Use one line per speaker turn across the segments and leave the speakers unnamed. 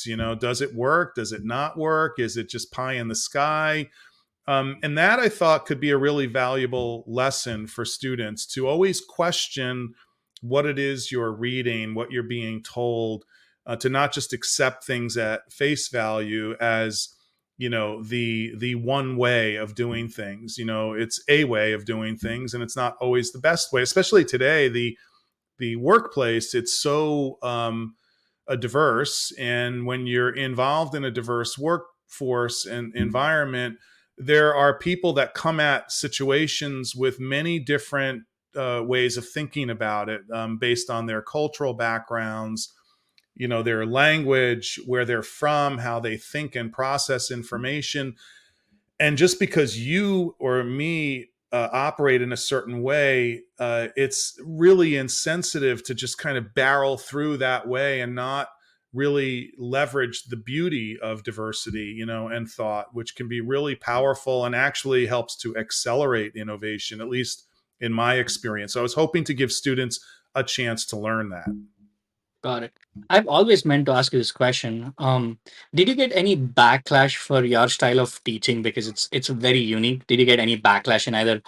Does it work? Does it not work? Is it just pie in the sky? And that I thought could be a really valuable lesson for students to always question what it is you're reading, what you're being told, to not just accept things at face value as the one way of doing things. It's a way of doing things, and it's not always the best way. Especially today, the workplace, it's so diverse, and when you're involved in a diverse workforce and environment, there are people that come at situations with many different ways of thinking about it, based on their cultural backgrounds, their language, where they're from, how they think and process information. And just because you or me operate in a certain way, it's really insensitive to just kind of barrel through that way and not really leverage the beauty of diversity, and thought, which can be really powerful and actually helps to accelerate innovation, at least in my experience. So I was hoping to give students a chance to learn that.
Got it. I've always meant to ask you this question. Did you get any backlash for your style of teaching because it's very unique? Did you get any backlash in either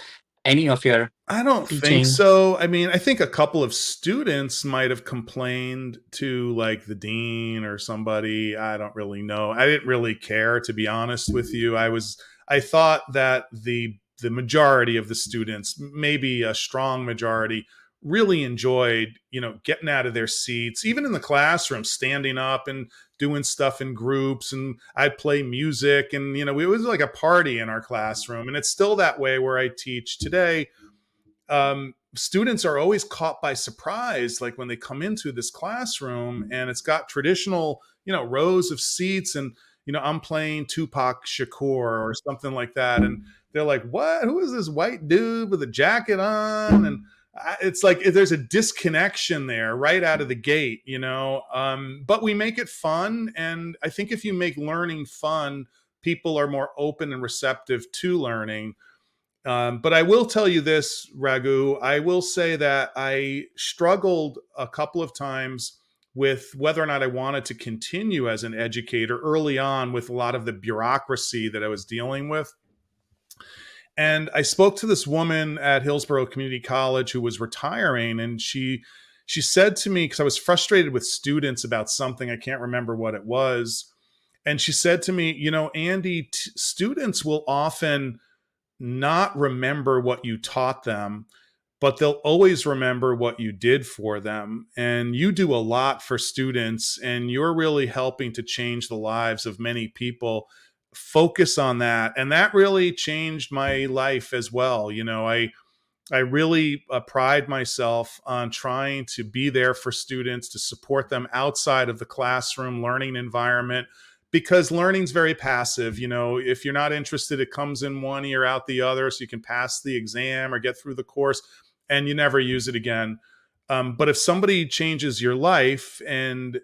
any of your
I don't think
teaching?
so. I mean, I think a couple of students might have complained to like the dean or somebody. I don't really know. I didn't really care, to be honest with you. I thought that the majority of the students, maybe a strong majority, really enjoyed, getting out of their seats, even in the classroom, standing up and doing stuff in groups. And I'd play music, and it was like a party in our classroom. And it's still that way where I teach today. Students are always caught by surprise, like when they come into this classroom and it's got traditional, rows of seats, and I'm playing Tupac Shakur or something like that, and they're like, "What? Who is this white dude with a jacket on?" And it's like there's a disconnection there right out of the gate, But we make it fun, and I think if you make learning fun, people are more open and receptive to learning. But I will tell you this, Raghu. I will say that I struggled a couple of times with whether or not I wanted to continue as an educator early on, with a lot of the bureaucracy that I was dealing with. And I spoke to this woman at Hillsborough Community College who was retiring, and she said to me, because I was frustrated with students about something, I can't remember what it was. And she said to me, Andy, students will often not remember what you taught them, but they'll always remember what you did for them. And you do a lot for students, and you're really helping to change the lives of many people. Focus on that. And that really changed my life as well. I really pride myself on trying to be there for students, to support them outside of the classroom learning environment, because learning's very passive. If you're not interested, it comes in one ear out the other, so you can pass the exam or get through the course, and you never use it again. But if somebody changes your life and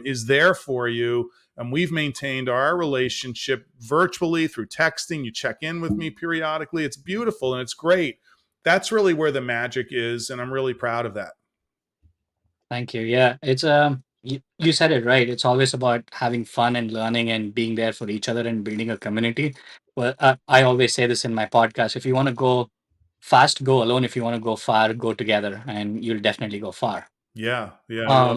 is there for you, and we've maintained our relationship virtually through texting, you check in with me periodically, it's beautiful and it's great. That's really where the magic is, and I'm really proud of that.
Thank you. Yeah, it's you said it right. It's always about having fun and learning and being there for each other and building a community. Well, I always say this in my podcast. If you want to go fast, go alone. If you want to go far, go together, and you'll definitely go far.
Yeah, yeah, I love
Um,